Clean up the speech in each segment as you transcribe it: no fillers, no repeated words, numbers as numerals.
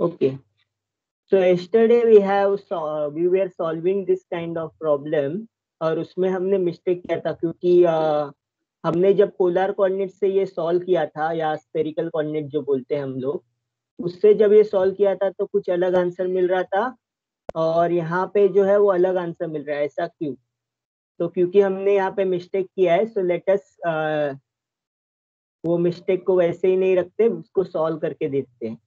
Okay. So yesterday we were solving this kind of problem और उसमें हमने mistake किया था क्योंकि हमने जब पोलर कोऑर्डिनेट से ये सॉल्व किया था या स्फेरिकल कोऑर्डिनेट जो बोलते हैं हम लोग, उससे जब ये सॉल्व किया था तो कुछ अलग आंसर मिल रहा था और यहाँ पे जो है वो अलग आंसर मिल रहा है. ऐसा क्यों? तो क्योंकि हमने यहाँ पे मिस्टेक किया है, सो लेट अस वो मिस्टेक को वैसे ही नहीं रखते, उसको सॉल्व करके देखते हैं.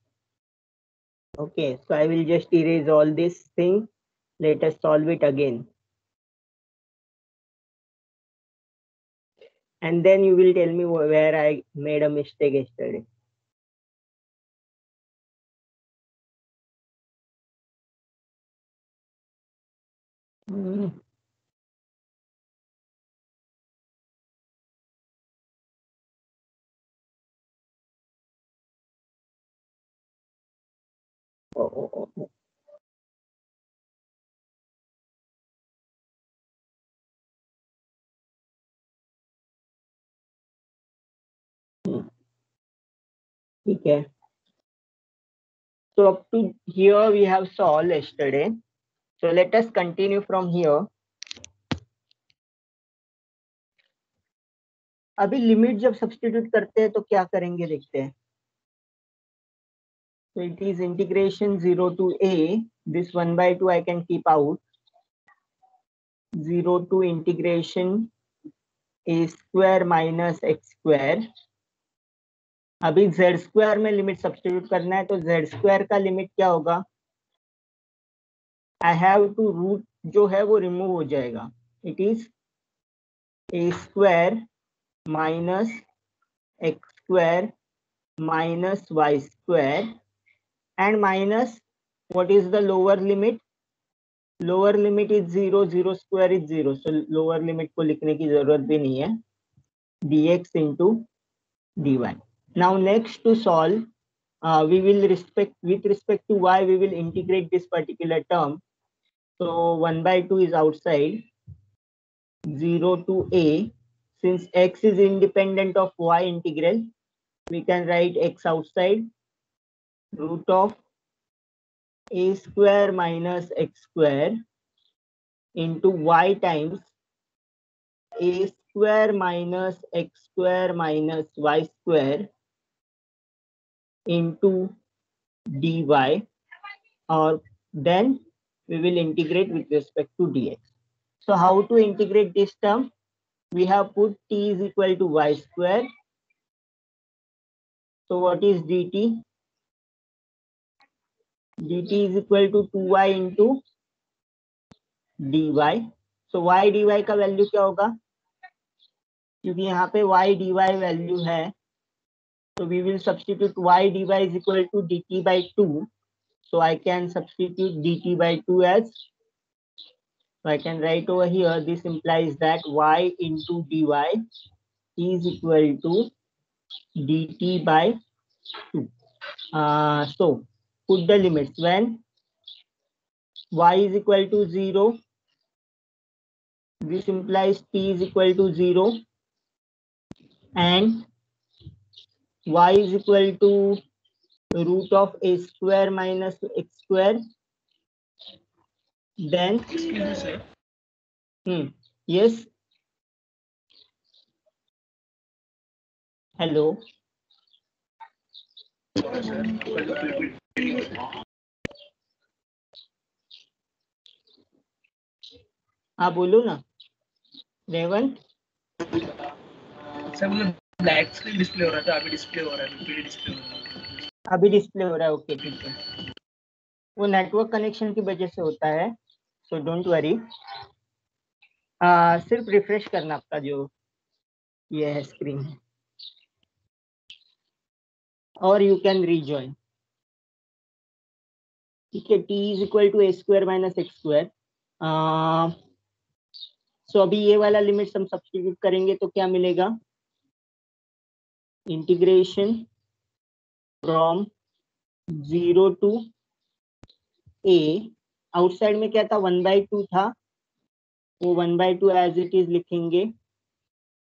Okay, so I will just erase all this thing. Let us solve it again. And then you will tell me where I made a mistake yesterday. Oh. Okay. So up to here we have solved yesterday. So let us continue from here. अभी limit जब substitute करते हैं तो क्या करेंगे देखते हैं. So it is integration 0 to a. This 1/2 I can keep out. 0 to integration a square minus x square. अभी z स्क्वायर में लिमिट सब्स्टिट्यूट करना है तो z स्क्वायर का लिमिट क्या होगा. आई हैव टू रूट जो है वो रिमूव हो जाएगा. It is a square minus x square minus y square and minus what is the lower limit. Lower limit is 0, 0 square is 0, so lower limit को लिखने की जरूरत भी नहीं है. dx into dy. Now next to solve, we will with respect to y we will integrate this particular term. So 1/2 is outside. 0 to a. Since x is independent of y integral, we can write x outside. Root of a square minus x square into y times a square minus x square minus y square into dy, or then we will integrate with respect to dx. So how to integrate this term? We have put t is equal to y square. So what is dt? dt is equal to 2y into dy. So y dy का value क्या होगा? क्योंकि यहाँ पे y dy value है, तो we will substitute y dy is equal to dt by 2. So I can substitute dt by 2 as, so I can write over here, this implies that y into dy is equal to dt by 2. So put the limits. When y is equal to 0, this implies t is equal to 0 and y is equal to root of a square minus x square. Then yes, hello. हाँ बोलो ना Revanth. Sir मुझे black screen display हो रहा था, अभी display हो रहा है, पीडी डिस्प्ले हो रहा है. अभी डिस्प्ले हो रहा है. ओके ठीक है, वो नेटवर्क कनेक्शन की वजह से होता है, सो डोंट वरी. सिर्फ रिफ्रेश करना आपका जो ये है स्क्रीन, और यू कैन रीजॉइन. ठीक है, t is equal to a square minus x square. So अभी ये वाला लिमिट हम सब्स्टिट्यूट करेंगे तो क्या मिलेगा. Integration from 0 to a. Outside में क्या था, 1/2 था, वो 1/2 एज इट इज लिखेंगे.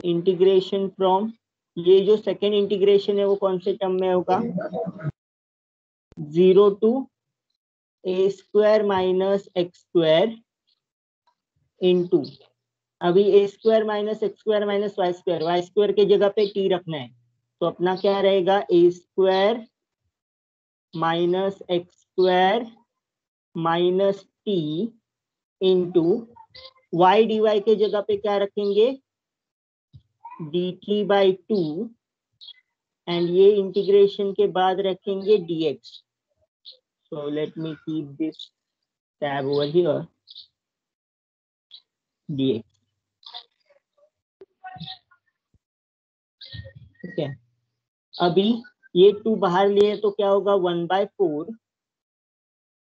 इंटीग्रेशन फ्रॉम, ये जो सेकेंड इंटीग्रेशन है वो कौन से टर्म में होगा. 0 to a square minus x square into, अभी a square minus x square minus y square के जगह पे टी रखना है, तो अपना क्या रहेगा, a square minus x square minus t into y d y के जगह पे क्या रखेंगे, d t by two, and ये इंटीग्रेशन के बाद रखेंगे dx. So let me keep this tab over here, dx. ठीक है, अभी ये 2 बाहर लिए तो क्या होगा, 1/4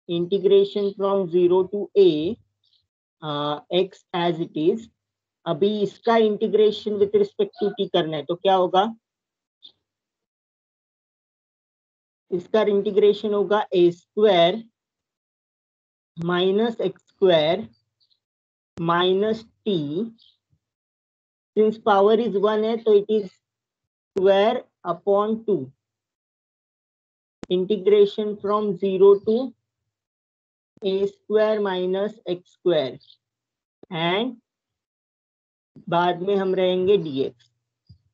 integration from 0 to a x as it is. अभी इसका integration with respect to t करना है, तो क्या होगा, इसका इंटीग्रेशन होगा a square minus x square minus t, since power is 1 है तो it is square upon 2, integration from 0 to a square minus x square, and बाद में हम रहेंगे dx.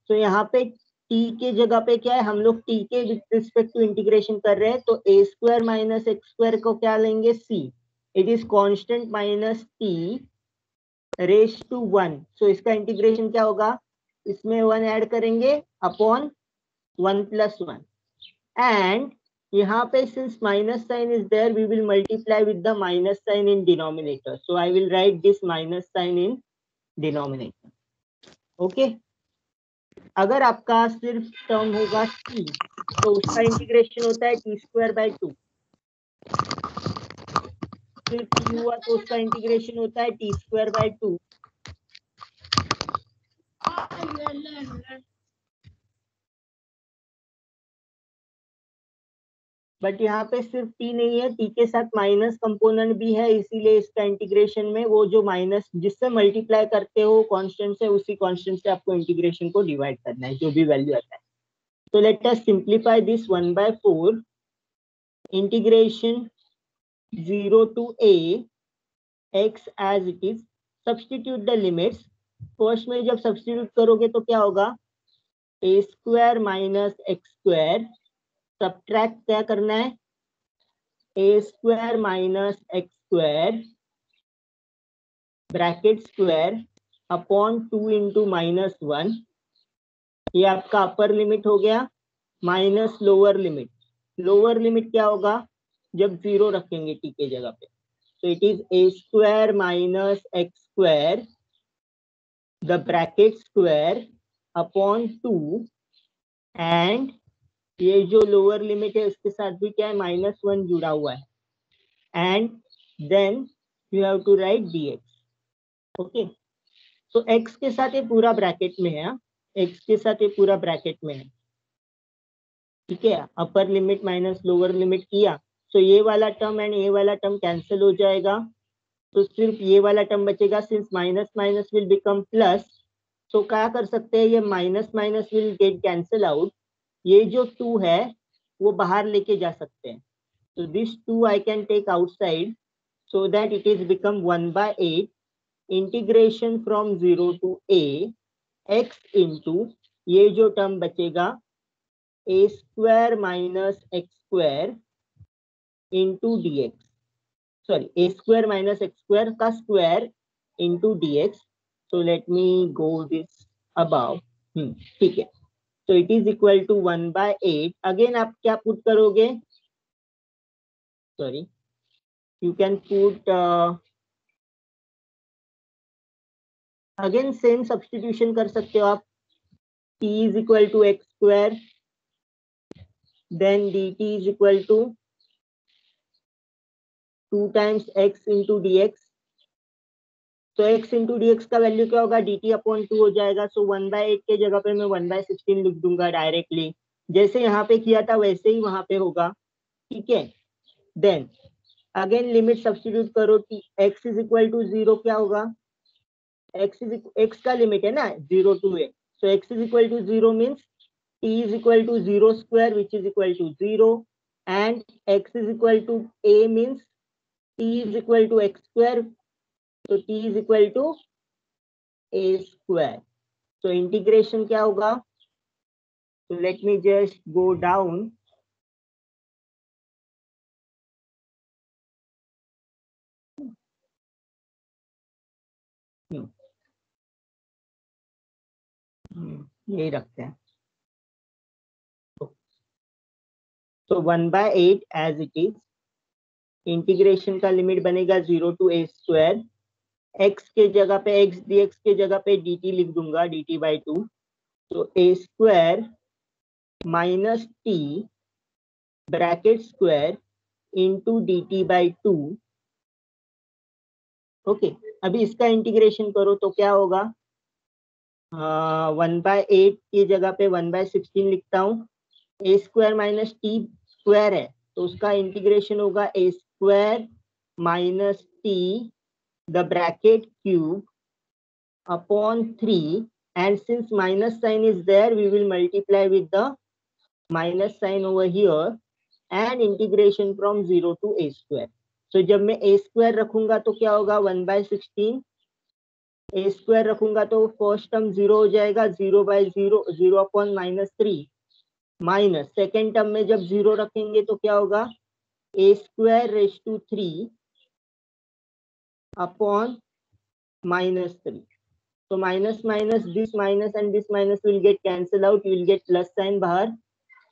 तो यहाँ पे t के जगह पे क्या है, हम लोग t के रिस्पेक्ट टू इंटीग्रेशन कर रहे हैं, तो a square minus x square को क्या लेंगे, c, it is constant minus t raise to 1. So इसका इंटीग्रेशन क्या होगा, इसमें 1 ऐड करेंगे अपॉन 1 प्लस 1, एंड यहाँ पे since minus sign is there we will multiply with the minus sign in denominator. So I will write this minus sign in denominator. Okay, अगर आपका सिर्फ टर्म होगा t, तो उसका इंटीग्रेशन होता है टी स्क्वायर बाई 2. सिर्फ t हुआ तो उसका इंटीग्रेशन होता है टी स्क्वायर बाई 2. बट यहाँ पे सिर्फ t नहीं है, t के साथ माइनस कंपोनेंट भी है, इसीलिए इसका इंटीग्रेशन में वो जो माइनस जिससे मल्टीप्लाई करते हो कांस्टेंट से, उसी कांस्टेंट से आपको इंटीग्रेशन को डिवाइड करना है, जो भी वैल्यू आता है. तो let us simplify this 1/4 integration 0 to a x as it is. Substitute the limits. First में जब सब्स्टिट्यूट करोगे तो क्या होगा, a square minus x square, subtract क्या करना है, a square minus x square bracket square upon 2 into minus 1. ये आपका अपर लिमिट हो गया, minus lower limit. Lower limit क्या होगा, जब 0 रखेंगे टी के जगह पे, तो it is a square minus x square the bracket square upon 2, and ये जो लोअर लिमिट है उसके साथ भी क्या है, -1 जुड़ा हुआ है, and then you have to write dx. Okay, तो x के साथ ये पूरा ब्रैकेट में है, x के साथ ये पूरा ब्रैकेट में है. ठीक है, upper limit minus lower limit किया, तो ये वाला टर्म एंड ये वाला टर्म कैंसिल हो जाएगा, तो सिर्फ ये वाला टर्म बचेगा. Since minus minus will become plus, तो क्या कर सकते हैं, ये minus minus will get cancel out, ये जो 2 है वो बाहर लेके जा सकते हैं. So this 2 I can take outside, so that it is become 1/8 integration from 0 to a x into ये जो टर्म बचेगा a square minus x square into dx. Sorry, a square minus x square का square into dx. So let me go this above. ठीक है, तो it is equal to 1/8. Again आप क्या put करोगे, sorry, you can put again same substitution कर सकते हो आप. t is equal to x square, then dt is equal to 2 times x into dx. तो x into dx का value क्या होगा, dt अपॉन 2 हो जाएगा. सो 1/8 के जगह पे मैं 1/16 लिख दूंगा डायरेक्टली, जैसे यहाँ पे किया था वैसे ही वहां पे होगा. ठीक है, देन अगेन लिमिट सब्स्टिट्यूट करो, x इज इक्वल टू 0 क्या होगा, x का लिमिट है ना 0 to a, so x is equal to 0 means t is equal to 0 square which is equal to 0. and x is equal to a means t is equal to x square, so t is equal to a square. So integration क्या होगा? So let me just go down. यही रखते हैं. So 1/8 as it is. Integration का limit बनेगा 0 to a square. x के जगह पे x dx के जगह पे dt लिख दूंगा, dt/2. तो a square minus t bracket square into dt/2. Okay, अभी इसका इंटीग्रेशन करो तो क्या होगा? 1/8 की जगह पे 1/16 लिखता हूँ. a square minus T square है तो उसका इंटीग्रेशन होगा a square minus T the bracket cube upon 3, and since minus sign is there we will multiply with the minus sign over here and integration from 0 to a square. So जब मैं a square रखूंगा तो क्या होगा? 1/16. a square रखूंगा तो first term 0 हो जाएगा, 0/0 0 अपॉन -3 माइनस सेकेंड टर्म में जब 0 रखेंगे तो क्या होगा? a square raised to 3 upon -3. So minus minus this minus and this minus will get cancelled out. You will get plus sign bahar.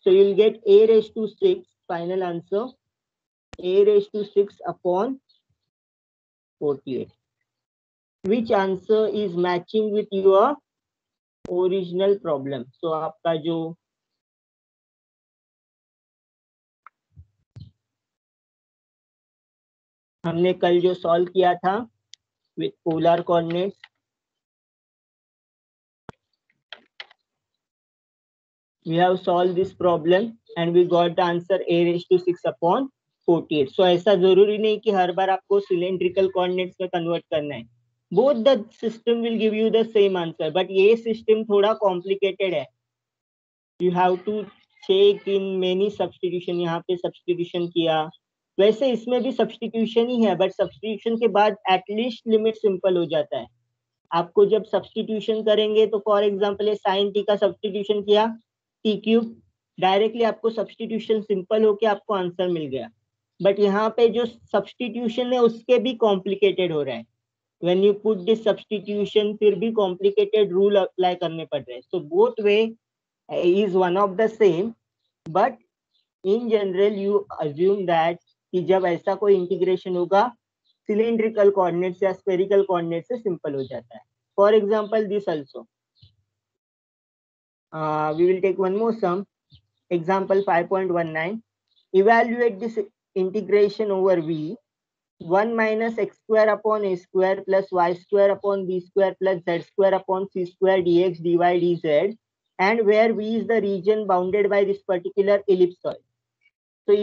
So you will get a raised to 6. Final answer, a raised to 6 upon 48. Which answer is matching with your original problem? So आपका जो हमने कल जो solve किया था with polar coordinates, we have solved this problem and we got the answer a raised to 6 upon 48. So ऐसा जरूरी नहीं कि हर बार आपको cylindrical coordinates में convert करना है. Both the system will give you the same answer, but ये system थोड़ा complicated है. You have to check in many substitution. यहाँ पे substitution किया, वैसे इसमें भी substitution ही है, but substitution के बाद at least limit simple हो जाता है. आपको जब substitution करेंगे तो for example sin t का substitution किया t क्यूब, डायरेक्टली आपको सब्सटीट्यूशन सिंपल होके आपको आंसर मिल गया. बट यहाँ पे जो सब्सटीट्यूशन है उसके भी कॉम्प्लिकेटेड हो रहा है. When you put this substitution फिर भी कॉम्प्लिकेटेड रूल अप्लाई करने पड़ रहे हैं. So both way is one of the same, but in general you assume that कि जब ऐसा कोई इंटीग्रेशन होगा सिलिंड्रिकल कोऑर्डिनेट्स या स्फेरिकल कोऑर्डिनेट से सिंपल हो जाता है. For example this also. We will take one more sum. Example 5.19. Evaluate this integration over V. 1 minus x square upon a square plus y square upon b square plus z square upon c square dx dy dz, and where V is the region bounded by this particular ellipsoid. So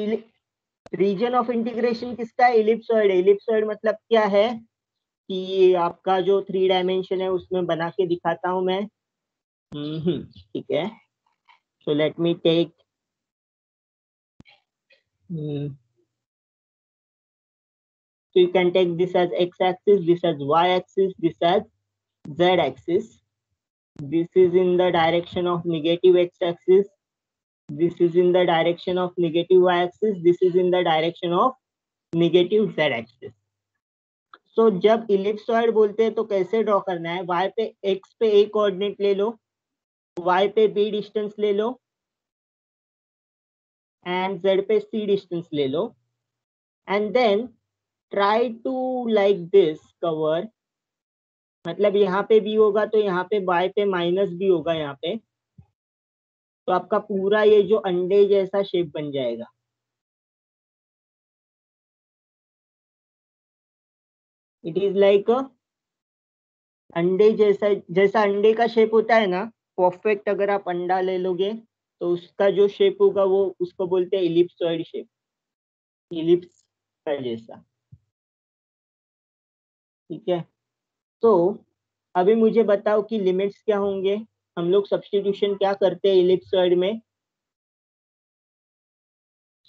region of integration किसका? ellipsoid. ellipsoid मतलब क्या है कि आपका जो 3 dimension है उसमें बना के दिखाता हूं मैं. ठीक है. So let me take so you can take this as x-axis, this as y-axis, this as z-axis. This is in the direction of negative x-axis. This is in the direction of negative y-axis. This is in the direction of negative z-axis. So जब ellipsoid बोलते हैं तो कैसे draw करना है? y पे x पे a coordinate ले लो, y पे b डिस्टेंस ले लो and z पे c डिस्टेंस ले लो, and then try to like this cover. मतलब यहाँ पे b होगा तो यहाँ पे y पे माइनस b होगा यहाँ पे, तो आपका पूरा ये जो अंडे जैसा शेप बन जाएगा. इट इज लाइक अंडे जैसा, जैसा अंडे का शेप होता है ना परफेक्ट, अगर आप अंडा ले लोगे तो उसका जो शेप होगा वो उसको बोलते हैं इलिप्सॉइड शेप, इलिप्स का जैसा. ठीक है. तो अभी मुझे बताओ कि लिमिट्स क्या होंगे. हम लोग सब्स्टिट्यूशन क्या करते हैं इलिप्सॉइड में?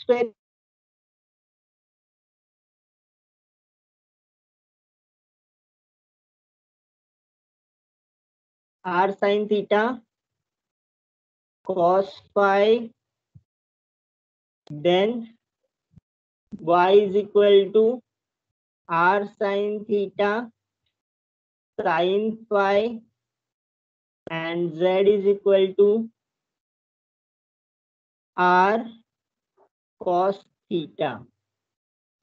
Square r sin theta cos phi, then y is equal to r sin theta sin phi, and z is equal to r cos theta.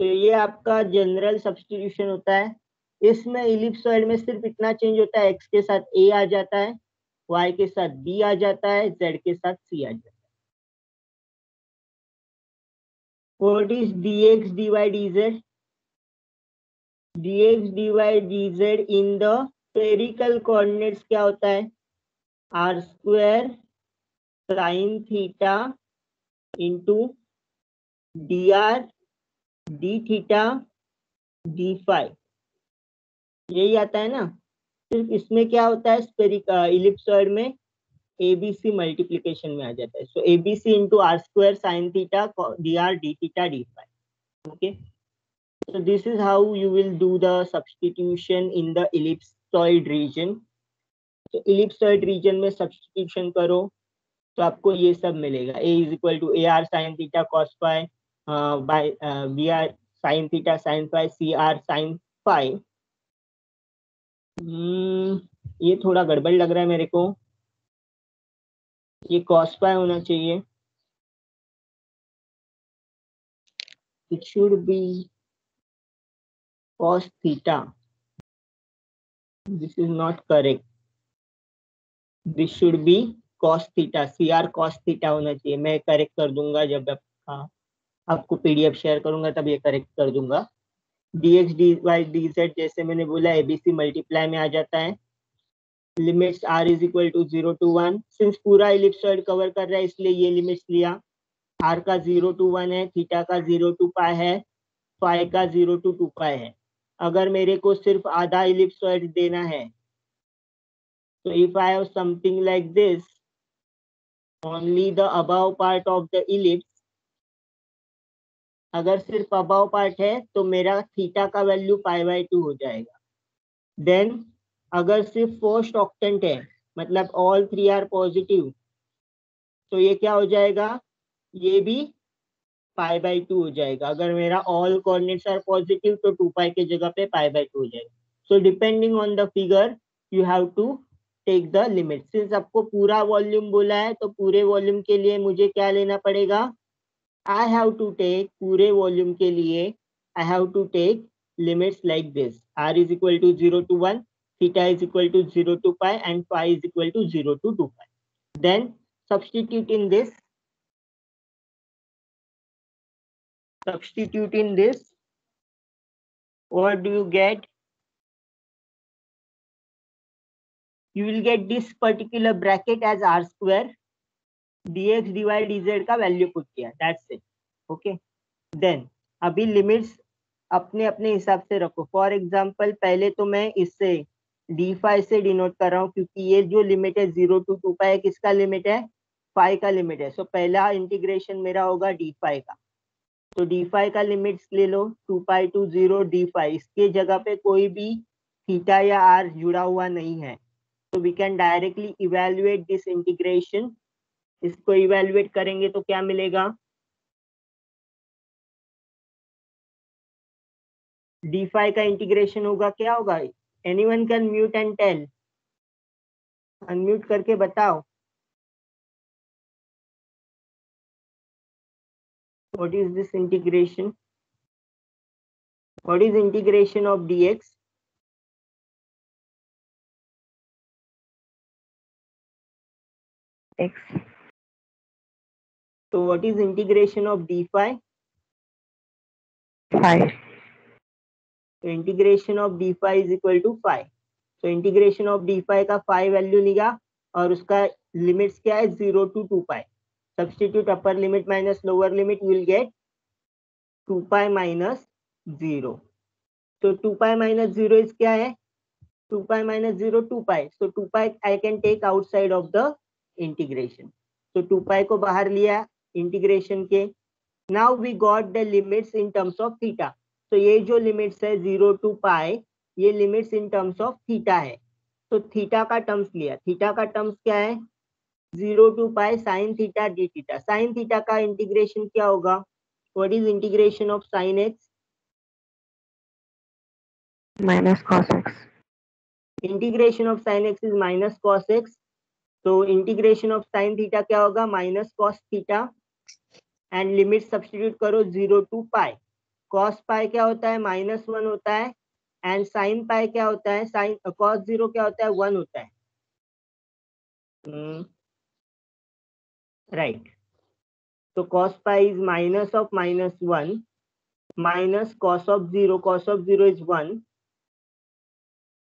तो ये आपका जनरल सब्स्टिट्यूशन होता है. इसमें इलिप्सॉइड में सिर्फ इतना चेंज होता है, x के साथ a आ जाता है, y के साथ b आ जाता है, z के साथ c आ जाता है. What is dx dy dz? dx dy dz in the spherical coordinates क्या होता है? r square sin theta into dr d theta d phi, यही आता है ना. सिर्फ इसमें क्या होता है, स्फेरिकल इलिप्सॉइड में एबीसी मल्टीप्लिकेशन में आ जाता है. So ABC into r square sine theta d r d theta d phi. Okay, so this is how you will do the substitution in the ellipsoid region. तो ellipsoid region में substitution करो तो आपको ये सब मिलेगा. A is equal to a r sine theta cos phi by b r sine theta sine phi c are sign phi. ये थोड़ा गड़बड़ लग रहा है मेरे को. ये cos phi होना चाहिए. It should be cos theta. This is not correct. This should be cos theta. CR cos theta होना चाहिए. मैं करेक्ट कर दूंगा जब आपको पीडीएफ शेयर करूंगा तब ये करेक्ट कर दूंगा. dx dy dz जैसे मैंने बोला एबीसी मल्टीप्लाई में आ जाता है. Limits r is equal to 0 to 1. Since पूरा इलिप्सॉइड कवर कर रहा है इसलिए ये लिमिट्स लिया. r का 0 to 1 है, थीटा का 0 to पाई है, फाई का 0 to 2 पाई है. अगर मेरे को सिर्फ आधा इलिप्सॉइड देना है तो if I have something like this, only the above part of the ellipse, अगर सिर्फ अबव पार्ट है तो मेरा थीटा का वैल्यू पाई बाय 2 हो जाएगा. देन अगर सिर्फ फर्स्ट ऑक्टेंट है, मतलब ऑल 3 आर पॉजिटिव, तो ये क्या हो जाएगा, ये भी पाई बाय 2 हो जाएगा. अगर मेरा ऑल कोऑर्डिनेट्स आर पॉजिटिव तो 2 पाई के जगह पे पाई बाय 2 हो जाएगा. So depending on the figure you have to take the limit. Since आपको पूरा वॉल्यूम बोला है तो पूरे वॉल्यूम के लिए मुझे क्या लेना पड़ेगा, आई हैव टू टेक पूरे वॉल्यूम के लिए I have to take limits like this. r is equal to 0 to 1, theta is equal to 0 to pi, and phi is equal to 0 to 2 pi. Then substitute in this. What do you get? You will get this particular bracket as r square dx dy dz का value put किया. That's it. Okay. Then अभी limits अपने अपने हिसाब से रखो. For example पहले तो मैं इससे d5 से डिनोट कर रहा हूँ क्योंकि ये जो लिमिट है 0 to 2 पाई किसका लिमिट है, फाई का लिमिट है. सो पहला इंटीग्रेशन मेरा होगा d5 का. तो d5 का लिमिट्स ले लो 2 पाई टू 0 d5. इसके जगह पे कोई भी थीटा या r जुड़ा हुआ नहीं है, तो we can directly evaluate this integration. इसको इवेल्युएट करेंगे तो क्या मिलेगा, d5 का इंटीग्रेशन होगा, क्या होगा, anyone can mute and tell, unmute करके बताओ. What is this integration? What is integration of dx? X. So what is integration of d phi? Phi. So integration of d phi is equal to phi. So integration of d phi का phi value लिया और उसका limits क्या है 0 to 2 pi. Substitute upper limit minus lower limit, you will get 2 pi minus 0. So 2 pi minus 0 is क्या है, 2 pi minus 0 2 pi. So 2 pi I can take outside of the integration. So 2 pi को बाहर लिया integration के, now we got the limits in terms of theta. तो ये जो limits है 0 to पाई, ये limits in terms of theta है। तो थीटा का टर्म्स लिया, थीटा का टर्म्स क्या है, 0 to pi sine theta d theta. Sine theta का इंटीग्रेशन क्या होगा, what is integration of sine x, minus cos x. Integration of sine x is minus cos x. तो इंटीग्रेशन ऑफ साइन थीटा क्या होगा, minus cos theta. And limit substitute करो 0 to pi. Cos pi क्या होता है, -1 होता है। And sine pi क्या होता है, साइन कॉस 0 क्या होता है, 1 होता है। राइट। तो cos pi is minus of -1 minus cos of 0, cos of 0 is 1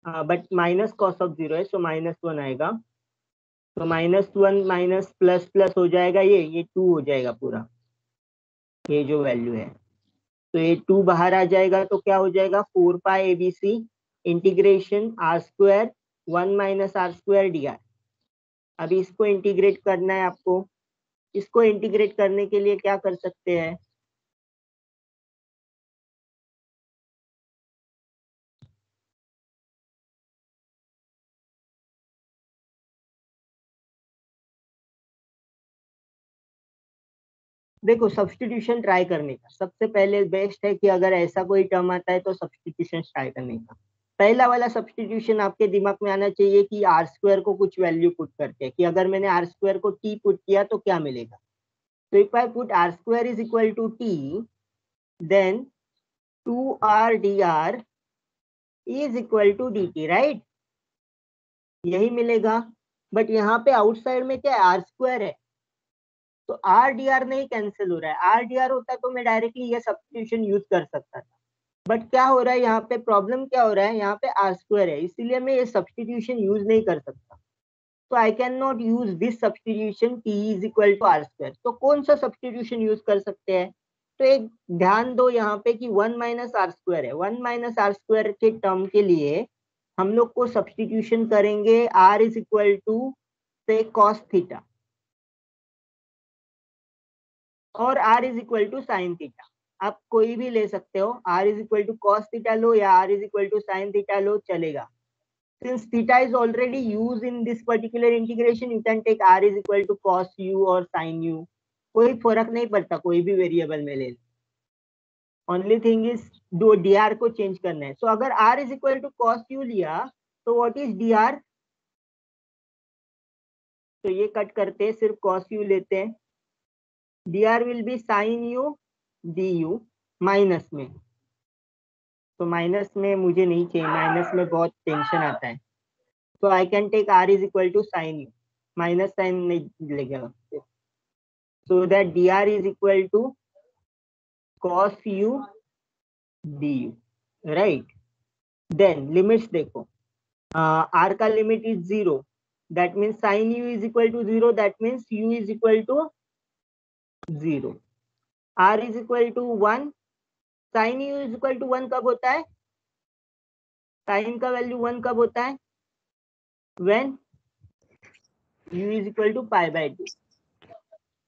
but minus cos of 0 है, सो -1 आएगा। तो -1 माइनस प्लस प्लस हो जाएगा, ये 2 हो जाएगा पूरा, ये जो वैल्यू है। तो ये 2 बाहर आ जाएगा, तो क्या हो जाएगा, 4 pi ABC integration r square 1 minus r square d r. अभी इसको इंटीग्रेट करना है आपको। इसको इंटीग्रेट करने के लिए क्या कर सकते हैं, देखो सब्स्टिट्यूशन ट्राई करने का सबसे पहले बेस्ट है कि अगर ऐसा कोई टर्म आता है तो सब्स्टिट्यूशन ट्राई करने का। पहला वाला सब्स्टिट्यूशन आपके दिमाग में आना चाहिए कि आर स्क्वायर को कुछ वैल्यू पुट करके, कि अगर मैंने आर स्क्वायर को टी पुट किया तो क्या मिलेगा। तो if I put r square is equal to t, then 2r dr is equal to dt, right, यही मिलेगा। बट यहाँ पे आउटसाइड में क्या है, आर स्क्वायर है, तो आर डी आर नहीं कैंसिल हो रहा है। आर डी आर होता तो मैं डायरेक्टली ये सब्स्टिट्यूशन यूज कर सकता था। बट क्या हो रहा है यहाँ पे, प्रॉब्लम क्या हो रहा है, यहाँ पे आर स्क्वायर है, इसीलिए मैं ये सब्स्टिट्यूशन यूज नहीं कर सकता। तो I can not use this substitution t is equal to r square. तो कौन सा सब्स्टिट्यूशन यूज कर सकते हैं, तो एक ध्यान दो यहाँ पे कि 1 माइनस आर स्क्वायर है, 1 माइनस आर स्क्वायर के टर्म के लिए हम लोग को सब्स्टिट्यूशन करेंगे आर इज इक्वल टू से कॉस थीटा और r is equal to sine theta. आप कोई भी ले सकते हो, r is equal to cos theta लो या r is equal to sine theta लो, चलेगा। Since theta is already used in this particular integration, you can take r is equal to cos u और sin u, कोई फर्क नहीं पड़ता, कोई भी वेरिएबल में ले लो। ओनली थिंग इज दो dr को चेंज करना है। सो अगर r is equal to cos u लिया तो व्हाट इज dr, तो ये कट करते हैं, सिर्फ cos u लेते हैं। dr will be sin u du minus में, तो माइनस में मुझे नहीं चाहिए, माइनस में बहुत टेंशन आता है। तो I can take r is equal to sine u, minus sine नहीं लगेगा, so that dr is equal to cos u du, right। then limits देखो, r का limit is 0, that means sin u is equal to 0, that means u is equal to 0। r is equal to 1, sin u is equal to 1 कब होता है, sin का value 1 कब होता है, when u is equal to pi by 2।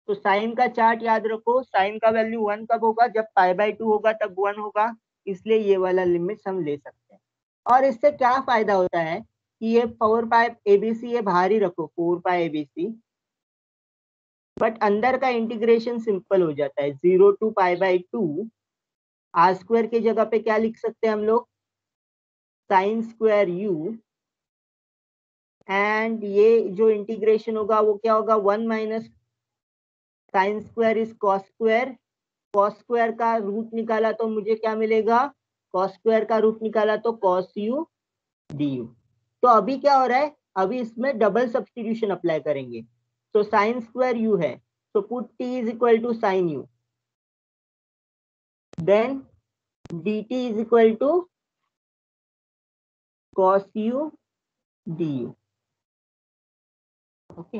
तो sign का chart याद रखो, साइन का वैल्यू 1 कब होगा, जब पाई बाय 2 होगा तब 1 होगा, इसलिए ये वाला लिमिट हम ले सकते हैं। और इससे क्या फायदा होता है कि ये 4 पाई एबीसी ये बाहर ही रखो, 4 पाई एबीसी, बट अंदर का इंटीग्रेशन सिंपल हो जाता है। 0 to pi by 2 r square की जगह पे क्या लिख सकते हैं हम लोग, साइन स्क्वायर यू, एंड ये जो इंटीग्रेशन होगा वो क्या होगा, 1 minus sine square is cos square, cos square का रूट निकाला तो मुझे क्या मिलेगा, कॉस स्क्वायर का रूट निकाला तो कॉस यू डी यू। तो अभी क्या हो रहा है, अभी इसमें डबल सब्स्टिट्यूशन अप्लाई करेंगे। तो साइन स्क्वायर यू है, तो put t is equal to sine u, then d t is equal to cos u d u. Okay,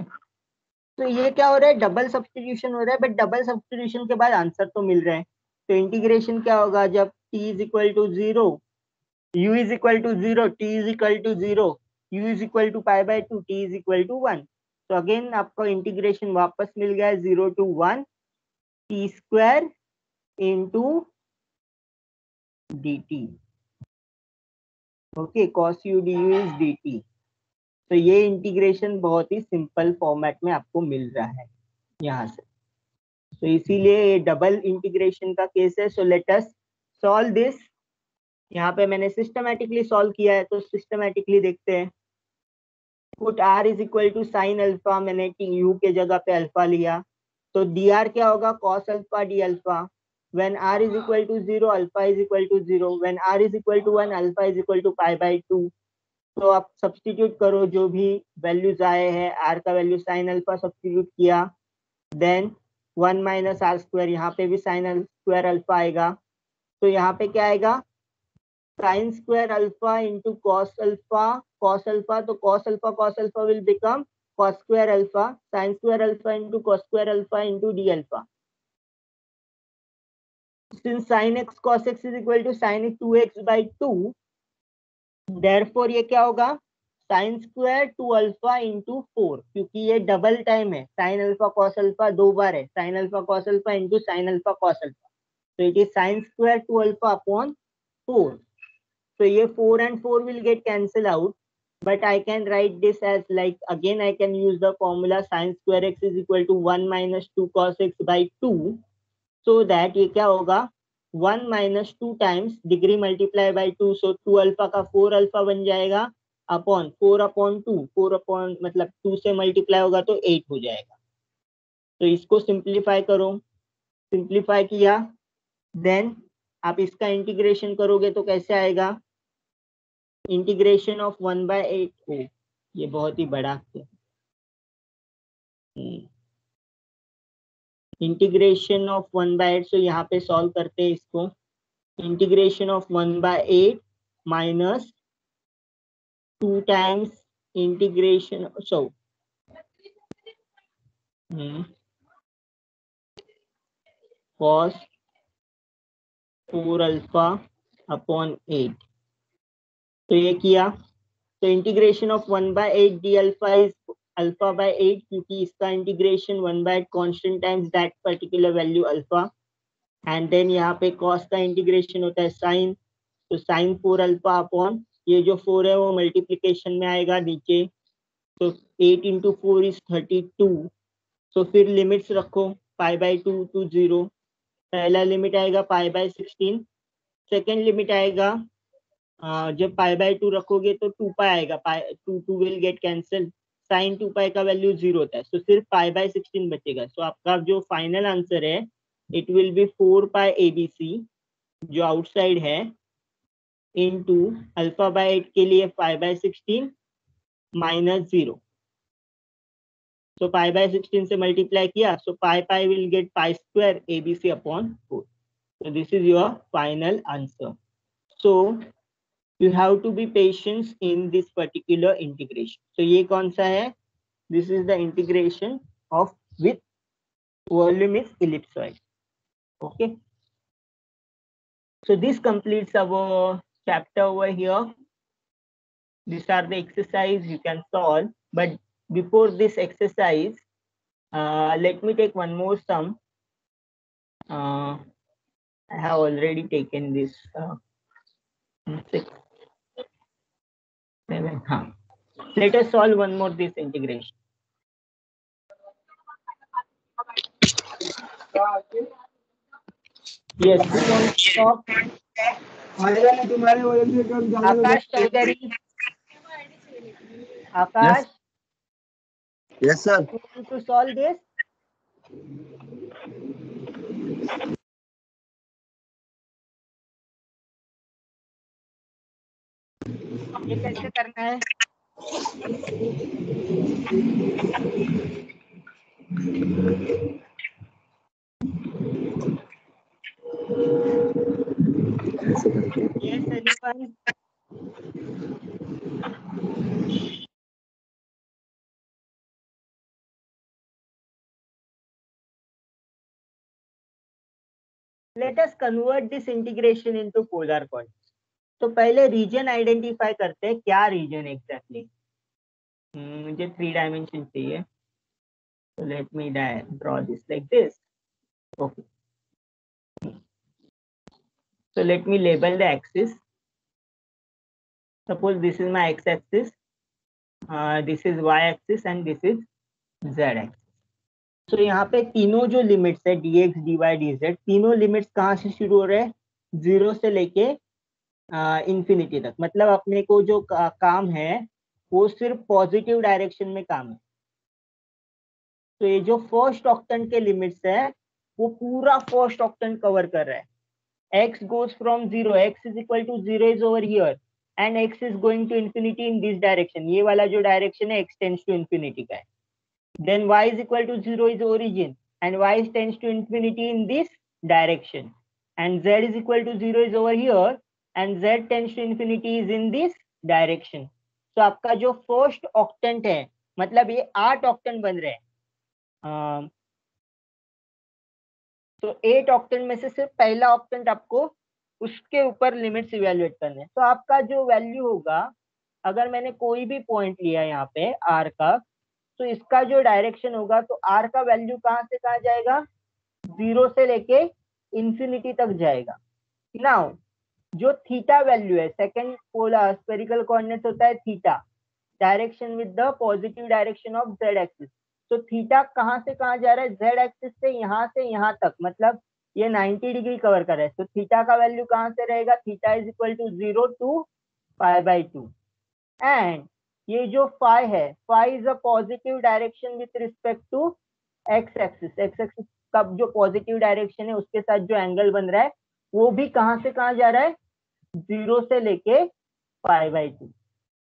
तो ये क्या हो रहा है, डबल सब्स्टिट्यूशन हो रहा है, बट डबल सब्स्टिट्यूशन के बाद आंसर तो मिल रहा है। तो इंटीग्रेशन क्या होगा, जब t is equal to 0, u is equal to 0, t is equal to 0, u is equal to pi by 2, t is equal to 1। तो अगेन आपको इंटीग्रेशन वापस मिल गया है 0 to 1 t square into dt. Okay, cos u du is dt. तो ये integration बहुत ही simple format में आपको मिल रहा है यहाँ से, तो इसीलिए ये डबल इंटीग्रेशन का केस है. So let us solve this. यहाँ पे मैंने सिस्टमैटिकली सॉल्व किया है, तो सिस्टमैटिकली देखते हैं. Put r is equal to sine alpha, मैंने u के जगह पे अल्फा लिया, तो dr क्या होगा, cos alpha d alpha. when r is equal to 0 alpha is equal to 0, when r is equal to 1 alpha is equal to pi by 2. तो आप सब्स्टिट्यूट करो, जो भी वैल्यूज आए हैं, r का वैल्यू साइन अल्फा सब्स्टिट्यूट किया, then 1 minus r square, यहाँ पे भी साइन स्क्वायर अल्फा आएगा, तो यहाँ पे क्या आएगा, sine square alpha into cos alpha. Cos alpha, तो cos alpha will become cos square alpha, sin square alpha into cos square alpha into d alpha. Since sin x cos x is equal to sin 2x by 2, therefore ये क्या होगा, sin square 2 alpha into 4, क्योंकि ये double time है, sin alpha cos alpha दो बार है, sin alpha cos alpha into sin alpha cos alpha, so it is sin square 2 alpha upon 4. So ये 4 and 4 will get cancel out, but I can write this as like, again I can use the formula sin square x is equal to 1 minus 2 cos x by 2, so that ये क्या होगा, 1 minus 2 times degree multiply by 2, so 2 alpha का 4 alpha बन जाएगा upon 4 upon 2, 4 upon मतलब 2 से multiply होगा तो 8 हो जाएगा. तो इसको सिंप्लीफाई करो, सिंप्लीफाई किया, देन आप इसका इंटीग्रेशन करोगे तो कैसे आएगा, इंटीग्रेशन ऑफ 1 बाय 8. ओ ये बहुत ही बड़ा है. इंटीग्रेशन ऑफ 1 बाय 8, सो यहाँ पे सॉल्व करते हैं इसको. Integration of 1 by 8 minus 2 times integration, so cos 4 alpha upon 8. तो ये किया, तो integration of 1 by 8 d alpha is alpha by 8, क्योंकि इसका integration 1 by 8 constant times that particular value alpha, and then यहाँ पे cos का इंटीग्रेशन होता है साइन, तो साइन 4 अल्फा अपॉन, ये जो 4 है वो मल्टीप्लीकेशन में आएगा नीचे, तो 8 इंटू 4 इज 32. तो फिर लिमिट्स रखो, पाई बाई 2 टू 0, पहला लिमिट आएगा पाई बाई 16, सेकेंड लिमिट आएगा, जब पाई बाई 2 रखोगे तो 2 पाई आएगा, पाई 2 विल गेट कैंसिल, साइन 2 पाई का वैल्यू 0 होता है, तो सिर्फ पाई बाई 16 बचेगा. सो आपका जो फाइनल आंसर है it will be 4 pi ABC जो आउटसाइड है इनटू अल्फा बाय 8 के लिए pi by 16 minus 0. So pi by 16 से मल्टीप्लाई किया, so pi pi will get pi square ABC upon 4. So this is your final answer. So you have to be patient in this particular integration. So ये कौन सा है? This is the integration of with volume is ellipsoid. Okay. So this completes our chapter over here. These are the exercise you can solve. But before this exercise, let me take one more sum. I have already taken this 6, 7. Let us solve one more this integration. Yes, stop. Akash Chaudhary. Akash. Yes, sir. You want to solve this? ये कैसे करना है? Yes, anyone? Let us convert this integration into polar coordinates. तो पहले reason identify करते हैं, क्या reason exactly. मुझे 3 डायमेंशन चाहिए, so let me draw this like this. Okay. So let me label the axis. Suppose this is my x-axis, this is y-axis and this is z-axis. So यहाँ पे तीनों जो limits है dx, dy, dz, तीनों limits कहाँ से शुरू हो रहे हैं? 0 से लेके इंफिनिटी तक. मतलब अपने को जो काम है वो सिर्फ पॉजिटिव डायरेक्शन में काम है. तो ये जो फर्स्ट ऑक्टेंट के लिमिट्स है वो पूरा फर्स्ट ऑक्टेंट कवर कर रहा है. x goes from 0, x is equal to 0 is over here and x is going to infinity in this direction. ये वाला जो डायरेक्शन है x tends to infinity का है. Then y is equal to 0 is origin and y tends to infinity in this direction, and z is equal to 0 is over here and z tends to infinity is in this direction. तो आपका जो first octant है, मतलब ये 8 octant बन रहे हैं. तो 8 ऑक्टेंट में से सिर्फ पहला ऑक्टेंट आपको उसके ऊपर लिमिट्स इवेल्युएट करने हैं. तो आपका जो वैल्यू होगा, अगर मैंने कोई भी पॉइंट लिया यहाँ पे r का, तो इसका जो डायरेक्शन होगा, तो r का वैल्यू कहाँ से कहाँ जाएगा? 0 से लेके इंफिनिटी तक जाएगा. नाउ जो थीटा वैल्यू है, सेकंड पोलर स्फेरिकल कोऑर्डिनेट्स होता है theta, direction with the positive direction of z axis. तो थीटा कहाँ से कहाँ जा रहा है? z एक्सिस से यहाँ तक, मतलब ये 90 डिग्री कवर कर रहा है. तो थीटा का वैल्यू कहाँ से रहेगा? Theta is equal to 0 to π/2. And ये जो फाई है, phi is a positive direction with respect to x axis. X axis का जो पॉजिटिव डायरेक्शन है उसके साथ जो एंगल बन रहा है वो भी कहाँ से कहाँ जा रहा है? 0 से लेके π/2.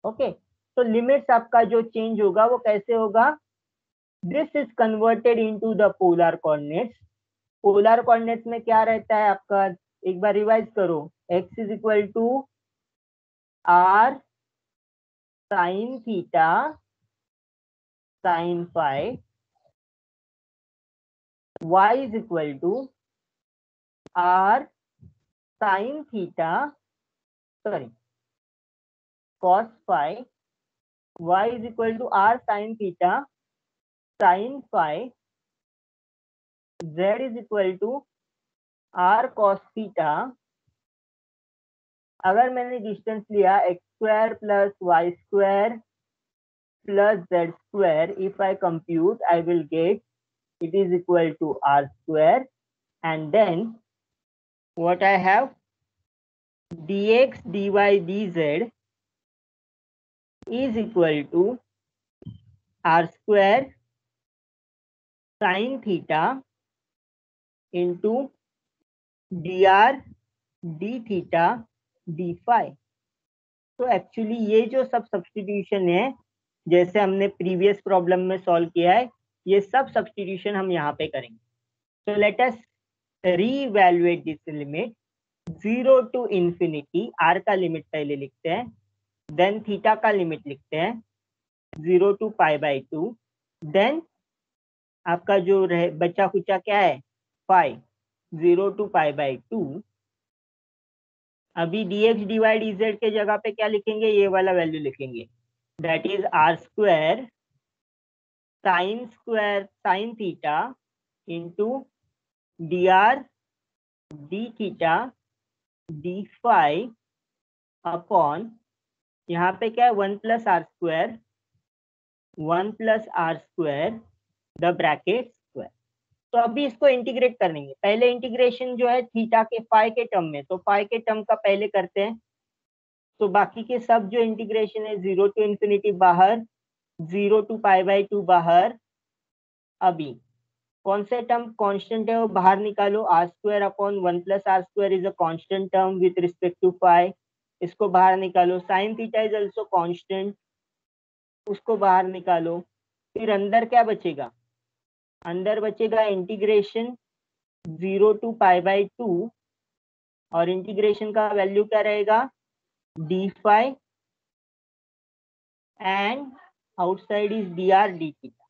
ओके, तो लिमिट्स आपका जो चेंज होगा वो कैसे होगा? This is converted into the polar coordinates. Polar coordinates में क्या रहता है आपका? एक बार रिवाइज करो. x is equal to r sine theta sine phi, y is equal to r sine theta cos phi, y is equal to r sin theta sin phi, z is equal to r cos theta. अगर मैंने distance लिया x² plus y² plus z², if I compute I will get it is equal to r², and then what I have? dx dy dz is equal to r² sin theta into dr d theta d phi. तो actually ये जो सब substitution है, जैसे हमने previous problem में solve किया है, ये सब सब्स्टिट्यूशन हम यहाँ पे करेंगे. तो let us re-evaluate this limit 0 to infinity. r का लिमिट पहले लिखते हैं, देन थीटा का लिमिट लिखते हैं 0 to π/2, देन आपका जो बचा खुचा क्या है? Phi 0 to π/2. अभी dx dy dz के जगह पे क्या लिखेंगे? ये वाला वैल्यू लिखेंगे, that is r² sin theta into dr d theta d phi upon, यहाँ पे क्या है? 1 plus r² the bracket square. तो अभी इसको इंटीग्रेट करेंगे. पहले इंटीग्रेशन जो है थीटा के फाई के टर्म में, तो फाई के टर्म का पहले करते हैं. तो बाकी के सब जो इंटीग्रेशन है 0 to infinity बाहर, 0 to π/2 बाहर. अभी कौन से टर्म कांस्टेंट है वो बाहर निकालो. r² upon 1 plus r² is a constant term with respect to phi, इसको बाहर निकालो. Sine theta is also constant, उसको बाहर निकालो. फिर अंदर क्या बचेगा? अंदर बचेगा इंटीग्रेशन 0 to π/2, और इंटीग्रेशन का वैल्यू क्या रहेगा? d phi, and outside is dr d theta.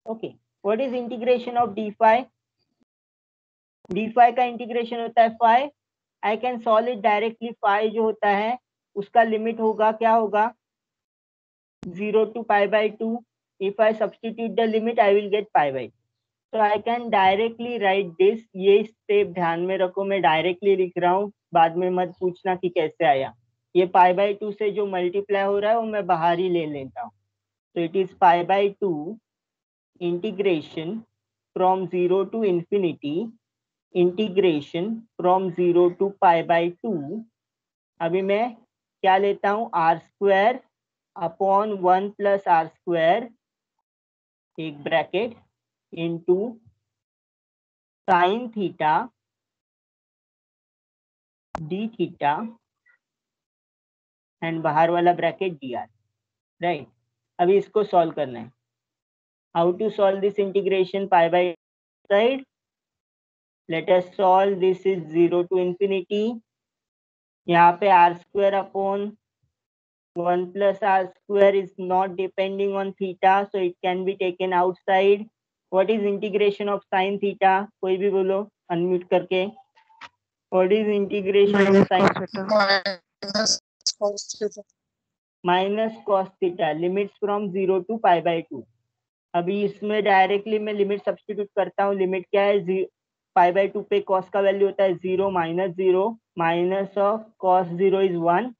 Okay, what is integration of d phi? d phi का इंटीग्रेशन होता है phi. I can solve it directly. phi जो होता है उसका लिमिट होगा, क्या होगा? 0 to π/2. If I substitute the limit, I will get π/2. तो I can directly right this, ये स्टेप ध्यान में रखो, मैं डायरेक्टली लिख रहा हूँ, बाद में मत पूछना कि कैसे आया। ये पाई बाई 2 से जो मल्टीप्लाई हो रहा है वो मैं बाहर ही ले लेता हूँ। तो it is pi by 2 integration from 0 to infinity, integration from 0 to pi by 2। अभी मैं क्या लेता हूँ, r square upon 1 plus r square, एक bracket, into sine theta d theta and बाहर वाला ब्रैकेट डी आर, राइट। अभी इसको सॉल्व करना है। How to solve this integration pi by side, let us solve this is 0 to infinity. यहाँ पे r square upon 1 plus r square is not depending on theta, so it can be taken outside. What is integration of sin theta? कोई भी बोलो unmute करके। What is integration of Minus cos theta. minus cos theta? Limits from 0 to pi by 2. अभी इसमें directly मैं limit substitute करता हूँ। Limit क्या है, पाई बाई 2 पे cos का वैल्यू होता है 0 minus 0, minus of cos 0 is 1।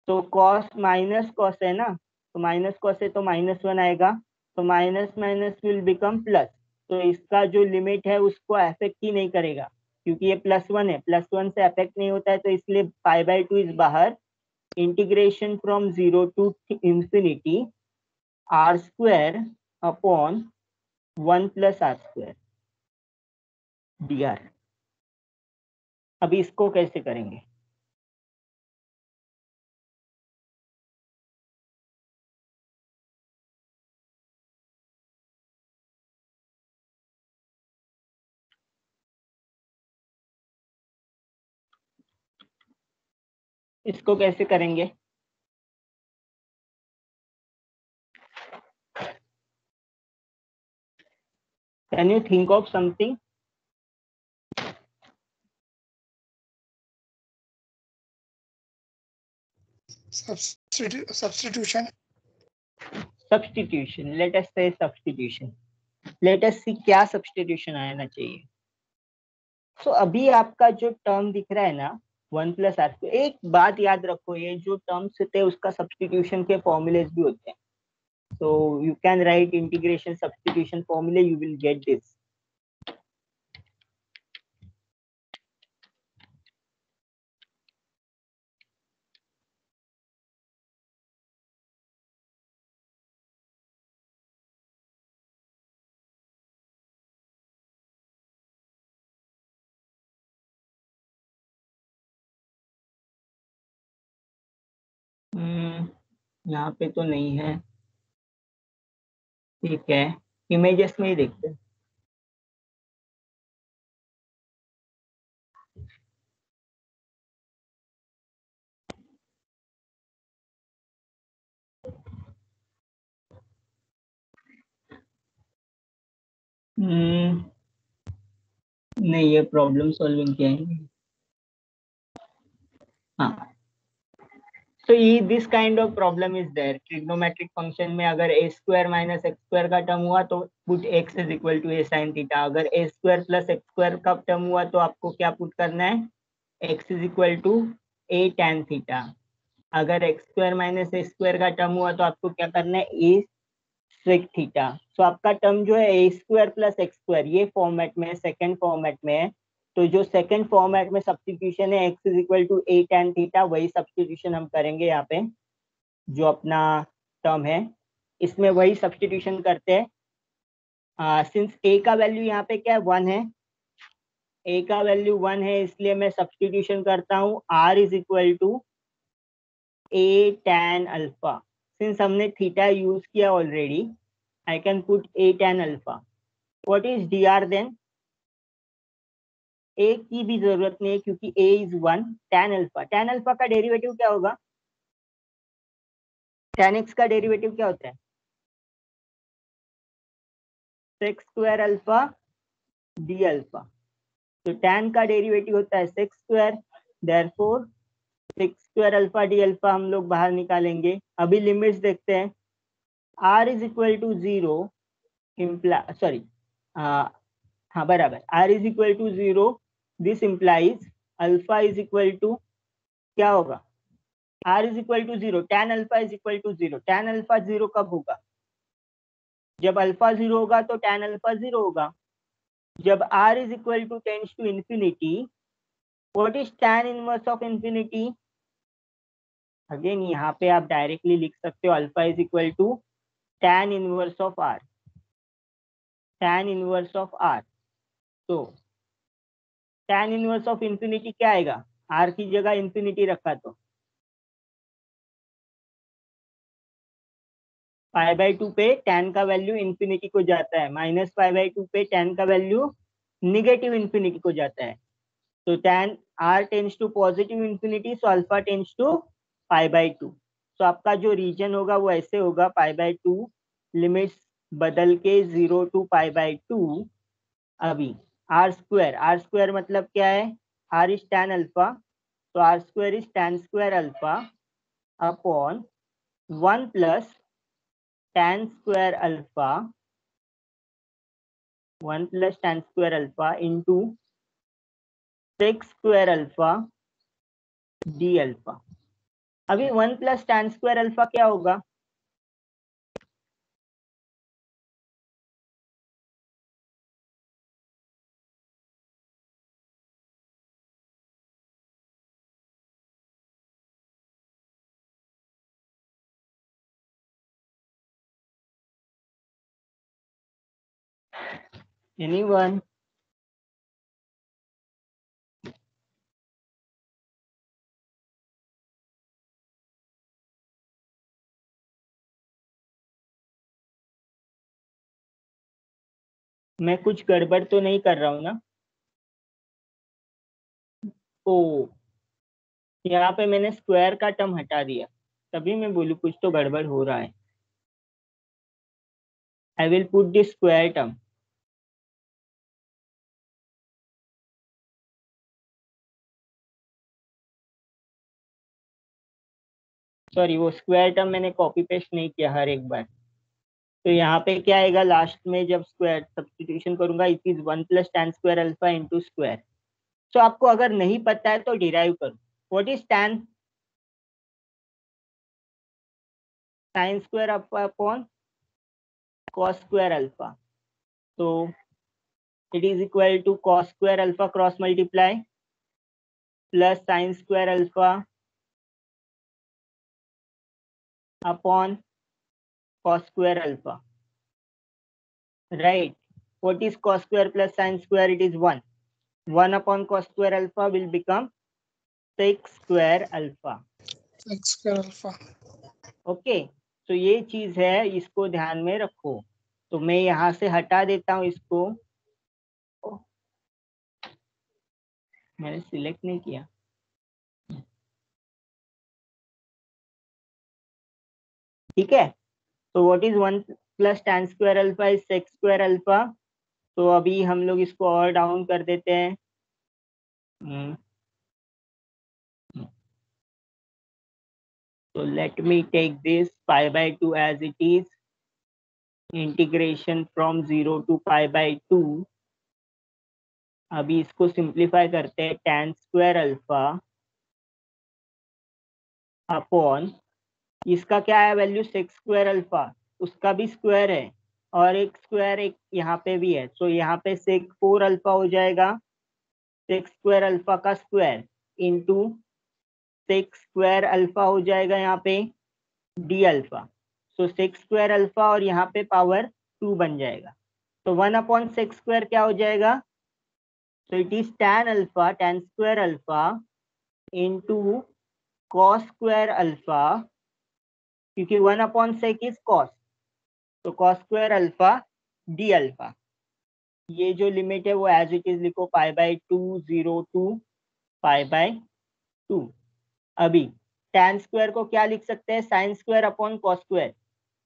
तो cos माइनस cos है ना, तो माइनस cos है तो -1 आएगा, तो minus minus will become plus. तो इसका जो लिमिट है उसको अफेक्ट ही नहीं करेगा, क्योंकि ये +1 है, +1 से अफेक्ट नहीं होता है, तो इसलिए पाई बाई 2 इज बाहर। Integration from 0 to infinity r square upon 1 plus r square d r. अभी इसको कैसे करेंगे, इसको कैसे करेंगे? Can you think of something? Substitution. Substitution, let us से सब्स्टिट्यूशन। लेट अस सी क्या सब्स्टिट्यूशन आना चाहिए। सो अभी आपका जो टर्म दिख रहा है ना 1 प्लस आर स्क्वायर, एक बात याद रखो, ये जो टर्म्स होते हैं उसका सब्स्टिट्यूशन के फॉर्मूलेज भी होते हैं। So you can write integration substitution फॉर्मूले, यू विल गेट दिस। यहाँ पे तो नहीं है, ठीक है, इमेजेस में ही देखते हैं। नहीं, ये प्रॉब्लम सॉल्विंग क्या है? हाँ, so this kind of problem is there trigonometric function में। अगर a square minus x square का टर्म हुआ तो put x is equal to a sin theta। अगर a square plus x square का टर्म हुआ तो आपको क्या पुट करना है, x is equal to a tan theta। अगर x square minus a square का टर्म हुआ तो आपको क्या करना है, a sec theta। सो आपका टर्म जो है a square plus x square, ये फॉर्मेट में, सेकेंड फॉर्मेट में है। तो जो सेकंड फॉर्मेट में सब्स्टिट्यूशन है x is equal to a tan theta, वही सब्स्टिट्यूशन हम करेंगे यहाँ पे। जो अपना टर्म है इसमें वही सब्स्टिट्यूशन करते हैं। सिंस a का वैल्यू यहाँ पे क्या है, 1 है, a का वैल्यू 1 है, इसलिए मैं सब्स्टिट्यूशन करता हूँ r is equal to a tan alpha. Since हमने थीटा यूज किया already, I can put a tan alpha. What is dr then? A की भी जरूरत नहीं है क्योंकि a इज 1। tan अल्फा, tan अल्फा का डेरिवेटिव क्या होगा, tan x का डेरिवेटिव क्या होता है, sec square alpha d alpha. तो tan का डेरिवेटिव होता है sec square, therefore sec square alpha d alpha हम लोग बाहर निकालेंगे। अभी लिमिट्स देखते हैं। r is equal to 0 sorry हाँ बराबर, r is equal to 0, this implies alpha is equal to क्या होगा, r is equal to 0, tan alpha is equal to 0। tan alpha 0 कब होगा, जब अल्फा 0 होगा तो tan अल्फा 0 होगा। जब r is equal to tends to infinity, what is tan inverse of infinity, again यहाँ पे आप डायरेक्टली लिख सकते हो alpha is equal to tan inverse of r, tan inverse of r। तो tan इनवर्स ऑफ इंफिनिटी क्या आएगा, r की जगह इंफिनिटी रखा तो पाई बाई 2 पे tan का वैल्यू इंफिनिटी को जाता है, माइनस पाई बाई 2 पे tan का वैल्यू निगेटिव इंफिनिटी को जाता है। तो tan r tends to positive infinity, so alpha tends to pi by 2। तो आपका जो रीजन होगा वो ऐसे होगा, पाई बाई 2 लिमिट्स बदल के 0 टू पाई बाई 2। अभी r स्क्वायर मतलब क्या है, r इज tan अल्फा, तो r square is tan square alpha upon 1 plus tan square alpha, 1 plus tan square alpha into sec square alpha d alpha. अभी 1 plus tan square alpha क्या होगा, anyone, मैं कुछ गड़बड़ तो नहीं कर रहा हूँ ना। ओ, यहाँ पे मैंने स्क्वायर का टर्म हटा दिया, तभी मैं बोलूँ कुछ तो गड़बड़ हो रहा है। I will put this square term, sorry वो स्क्वायर टर्म मैंने कॉपी पेस्ट नहीं किया हर एक बार। तो यहाँ पे क्या आएगा लास्ट में, जब स्क्वायर सब्स्टिट्यूशन करूंगा, it is 1 plus tan square alpha into square. तो आपको अगर नहीं पता है तो डिराइव करो, what is tan sin square alpha upon cos square alpha. तो it is equal to cos square alpha cross multiply plus sin square alpha upon cos square alpha, right. What is cos square plus sin square, it is 1, 1 upon cos square alpha will become sec square alpha. Sec square alpha. Okay, तो ये चीज है, इसको ध्यान में रखो। तो मैं यहाँ से हटा देता हूँ इसको, मैंने सिलेक्ट नहीं किया। ठीक है, तो what is 1 plus tan square alpha is sec square alpha. तो अभी हम लोग इसको और डाउन कर देते हैं। So let me take this pi by 2 as it is, integration from 0 to pi by 2। अभी इसको सिंप्लीफाई करते हैं, tan स्क्वायर अल्फा अपॉन, इसका क्या है वैल्यू, sec स्क्वायर अल्फा, उसका भी स्क्वायर है और एक स्क्वायर एक यहाँ पे भी है, तो यहाँ पे sec 4 अल्फा हो जाएगा, sec स्क्वायर अल्फा का square into sec square alpha हो जाएगा यहाँ पे डी अल्फा। सो sec स्क्वायर अल्फा और यहाँ पे पावर 2 बन जाएगा, तो 1 अपॉन sec स्क्वायर क्या हो जाएगा, तो it is tan alpha, tan square alpha into cos square alpha, क्योंकि 1 अपॉन sec इज cos, तो cos square alpha d alpha. ये जो लिमिट है वो एज इट इज लिखो, pi by 2 0 to pi by 2। अभी tan स्क्वायर को क्या लिख सकते हैं, sin square upon cos square.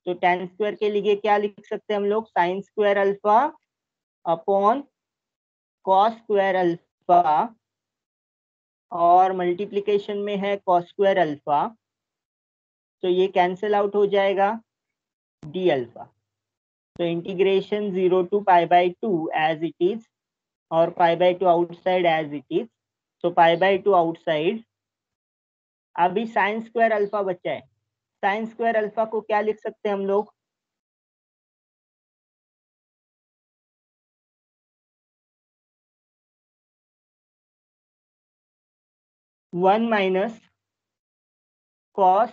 तो tan स्क्वायर के लिए क्या लिख सकते हैं हम लोग, sin square alpha upon cos square alpha और मल्टीप्लिकेशन में है cos स्क्वायर अल्फा, तो ये कैंसिल आउट हो जाएगा D alpha. So integration 0 to pi by 2 as it is, or pi by 2 outside as it is. So pi by 2 outside. अभी sign square alpha बचा है. साइन स्क्वायर अल्फा को क्या लिख सकते हैं हम लोग? 1 minus cos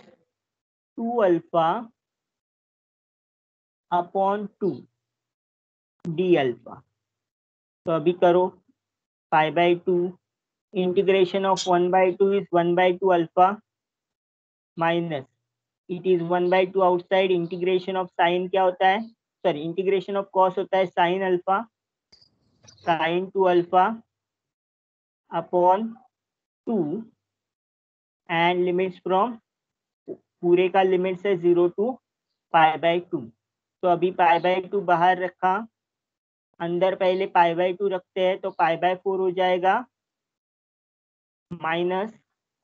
2 alpha upon 2 d alpha. तो अभी करो pi by 2, integration of 1 by 2 is 1 by 2 alpha minus it is 1 by 2 outside. Integration of sine क्या होता है? सॉरी, इंटीग्रेशन ऑफ कॉस होता है sine alpha, sine 2 alpha upon 2 and limits from, पूरे का लिमिट है 0 टू पाई बाई 2. तो अभी पाई बाई 2 बाहर रखा, अंदर पहले पाई बाई 2 रखते हैं, तो पाई बाई 4 हो जाएगा minus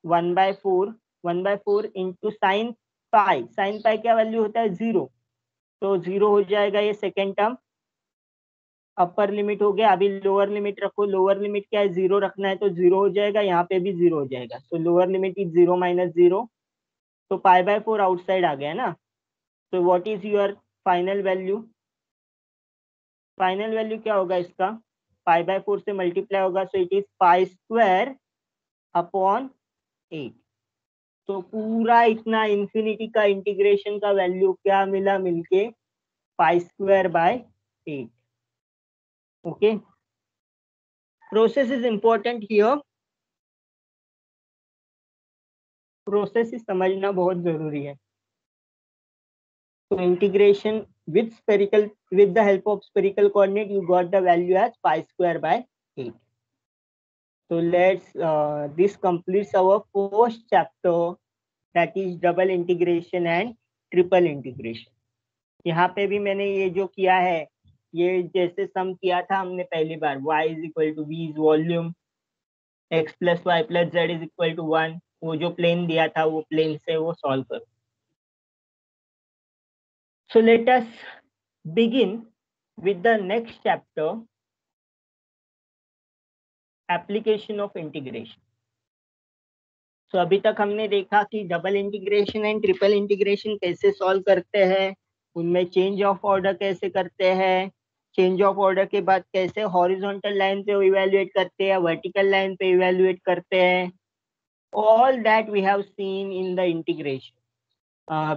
1 by 4. 1 by 4 into sine pi. Sine pi क्या वैल्यू होता है? 0. तो 0 हो जाएगा ये सेकेंड टर्म. अपर लिमिट हो गया. अभी लोअर लिमिट रखो. लोअर लिमिट क्या है? 0 रखना है तो 0 हो जाएगा. यहाँ पे भी 0 हो जाएगा. तो लोअर लिमिट इज 0 माइनस 0. तो पाई बाई 4 आउटसाइड आ गया ना. तो what is your final value? Final value क्या होगा इसका? पाई बाई 4 से मल्टीप्लाई होगा. So it is pi square upon 8. तो पूरा इतना इंफिनिटी का इंटीग्रेशन का वैल्यू क्या मिला मिलके? Pi square by 8. Okay, process is important here. Process ही समझना बहुत जरूरी है. तो integration with spherical, with the help of spherical coordinate, you got the value as pi square by 8. So let's this completes our first chapter, that is double integration and triple integration. यहाँ पे भी मैंने ये जो किया है, ये जैसे सम किया था हमने पहली बार, y is equal to v is volume, x plus y plus z is equal to 1. वो जो प्लेन दिया था वो प्लेन से वो सॉल्व करो. So let us begin with the next chapter, application of integration. So अभी तक हमने देखा कि double integration and triple integration कैसे सॉल्व करते हैं, उनमें चेंज ऑफ ऑर्डर कैसे करते हैं, चेंज ऑफ ऑर्डर के बाद कैसे हॉरिजॉन्टल लाइन पे इवैल्यूएट करते हैं, वर्टिकल लाइन पे इवैल्यूएट करते हैं. All that we have seen in the integration.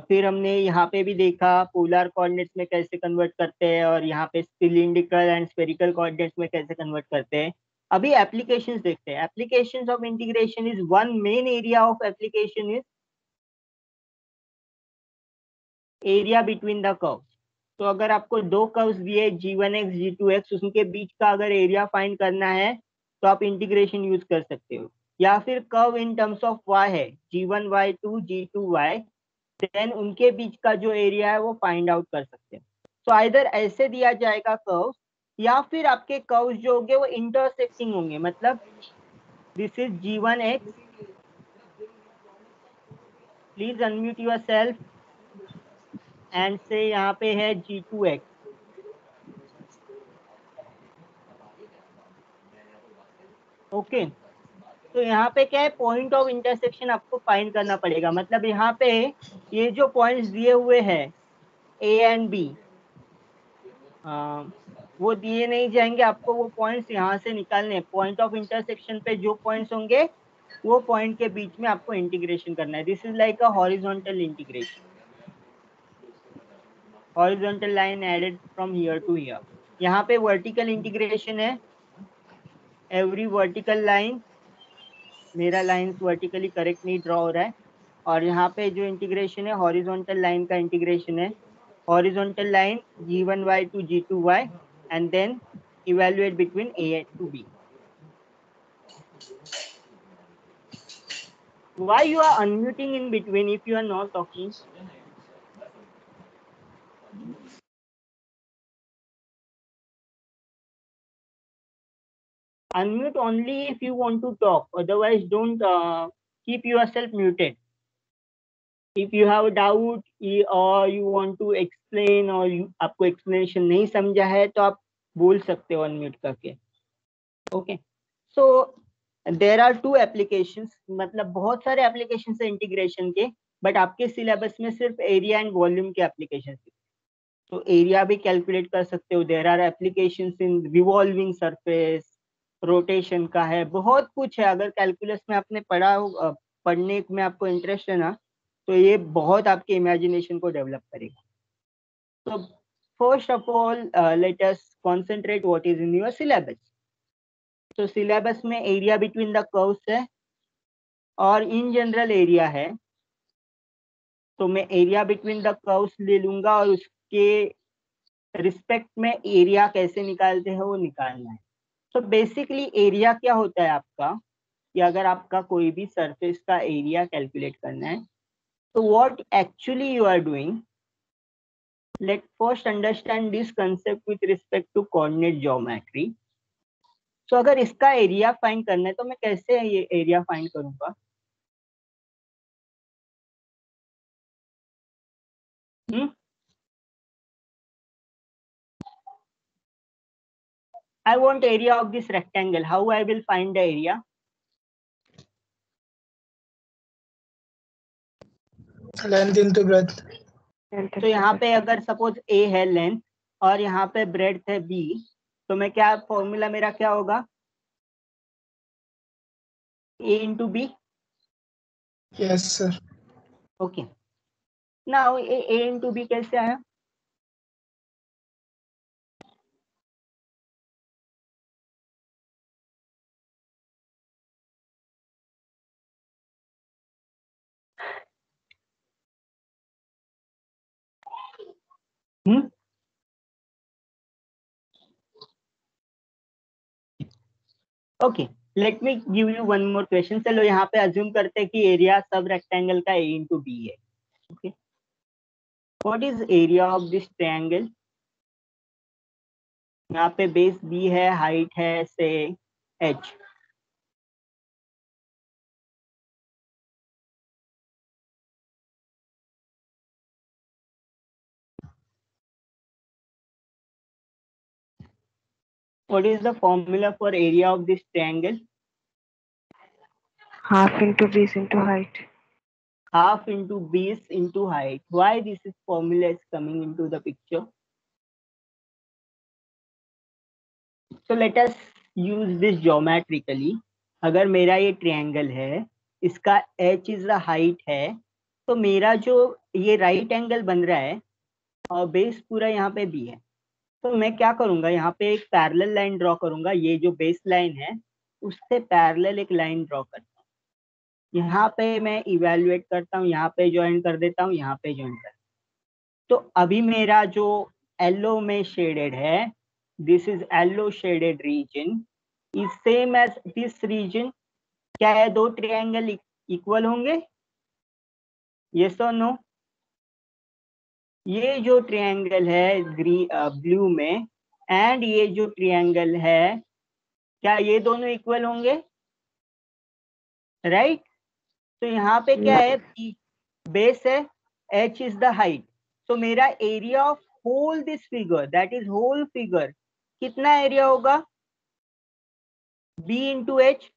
फिर हमने यहाँ पे भी देखा पोलर कोऑर्डिनेट्स में कैसे कन्वर्ट करते हैं, और यहाँ पे सिलिंड्रिकल एंड स्फेरिकल कोऑर्डिनेट्स में कैसे कन्वर्ट करते हैं. अभी एप्लीकेशंस देखते हैं. Applications of integration is one main area of application is area between the curves. तो अगर आपको दो कर्व्स दिए g1x g2x, उनके बीच का अगर एरिया फाइंड करना है तो आप इंटीग्रेशन यूज कर सकते हो. या फिर curve in terms of y है g1y2 g2y, देन उनके बीच का जो एरिया है वो फाइंड आउट कर सकते हैं. तो आइदर ऐसे दिया जाएगा कर्व, या फिर आपके कर्व जो होंगे वो इंटरसेक्टिंग होंगे. मतलब this is g1x, please unmute yourself, and से यहाँ पे है g2x. ओके, तो यहाँ पे क्या है, पॉइंट ऑफ इंटरसेक्शन आपको फाइंड करना पड़ेगा. मतलब यहाँ पे ये जो पॉइंट्स दिए हुए हैं a एंड b, वो दिए नहीं जाएंगे. आपको वो पॉइंट्स यहाँ से निकालने हैं. पॉइंट ऑफ इंटरसेक्शन पे जो पॉइंट्स होंगे वो पॉइंट के बीच में आपको इंटीग्रेशन करना है. This is like a horizontal integration. Horizontal line added from here to here. यहाँ पे वर्टिकल इंटीग्रेशन है. एवरी वर्टिकल लाइन, मेरा लाइंस वर्टिकली करेक्ट नहीं ड्रॉ हो रहा है. और यहाँ पे जो इंटीग्रेशन है हॉरिजॉन्टल लाइन का इंटीग्रेशन है. Horizontal line g1y to g2y, and then evaluate between a to b. Why you are unmuting in between if you are not talking? Unmute only if you want to talk, otherwise don't keep yourself muted. If you have doubt और you want to explain और आपको explanation नहीं समझा है तो आप बोल सकते हो अनम्यूट करके। Okay, so there are 2 applications, मतलब बहुत सारे एप्लीकेशंस है इंटीग्रेशन के, बट आपके सिलेबस में सिर्फ एरिया एंड वॉल्यूम के एप्लीकेशन। तो एरिया भी कैलकुलेट कर सकते हो। There are applications in revolving surface, rotation का है, बहुत कुछ है। अगर कैलकुलस में आपने पढ़ा हो, पढ़ने में आपको इंटरेस्ट है ना, तो ये बहुत आपके इमेजिनेशन को डेवलप करेगा। तो first of all let us concentrate what is in your syllabus. तो सिलेबस में एरिया बिटवीन द कर्व्स है और इन जनरल एरिया है। तो मैं एरिया बिटवीन द कर्व्स ले लूंगा और उसके रिस्पेक्ट में एरिया कैसे निकालते हैं वो निकालना है। तो बेसिकली एरिया क्या होता है आपका, कि अगर आपका कोई भी सरफेस का एरिया कैलकुलेट करना है तो what actually you are doing, let first understand this concept with respect to coordinate geometry. तो अगर इसका एरिया फाइंड करना है तो मैं कैसे ये एरिया फाइंड करूंगा? I want area of this rectangle. How I will find the area? Length into breadth. तो यहाँ पे अगर सपोज A है लेंथ और यहाँ पे ब्रेड्थ है B, तो मैं क्या फॉर्मूला मेरा क्या होगा? A into B. Yes, sir. Okay. Now A into B कैसे आया? Okay, let me give you one more question. चलो यहाँ पे अज्यूम करते हैं कि एरिया सब रेक्टेंगल का A into B है। Okay, what is area of this triangle? यहाँ पे बेस B है, हाइट है से H। What is the formula for area of this triangle? Half into base into height. Half into base into height. Why this is formula is coming into the picture? So let us use this geometrically. अगर मेरा ये triangle है, इसका h is the height है, तो मेरा जो ये राइट एंगल बन रहा है और बेस पूरा यहाँ पे B है, तो मैं क्या करूंगा, यहाँ पे एक पैरेलल लाइन ड्रॉ करूंगा। ये जो बेस लाइन है उससे पैरेलल एक लाइन ड्रॉ करता हूँ। यहाँ पे मैं इवेल्युएट करता हूँ, यहाँ पे ज्वाइन कर देता हूँ, यहाँ पे ज्वाइन कर। तो अभी मेरा जो येलो में शेडेड है, this is yellow shaded region is same as this region. क्या है, दो ट्रायंगल इक्वल होंगे? यस और नो? ये जो ट्रायंगल है ब्लू में एंड ये जो ट्रायंगल है, क्या ये दोनों इक्वल होंगे? राइट? तो यहाँ पे क्या है, बेस है, h इज द हाइट। तो मेरा area of whole this figure, that is whole figure, कितना एरिया होगा? b into h,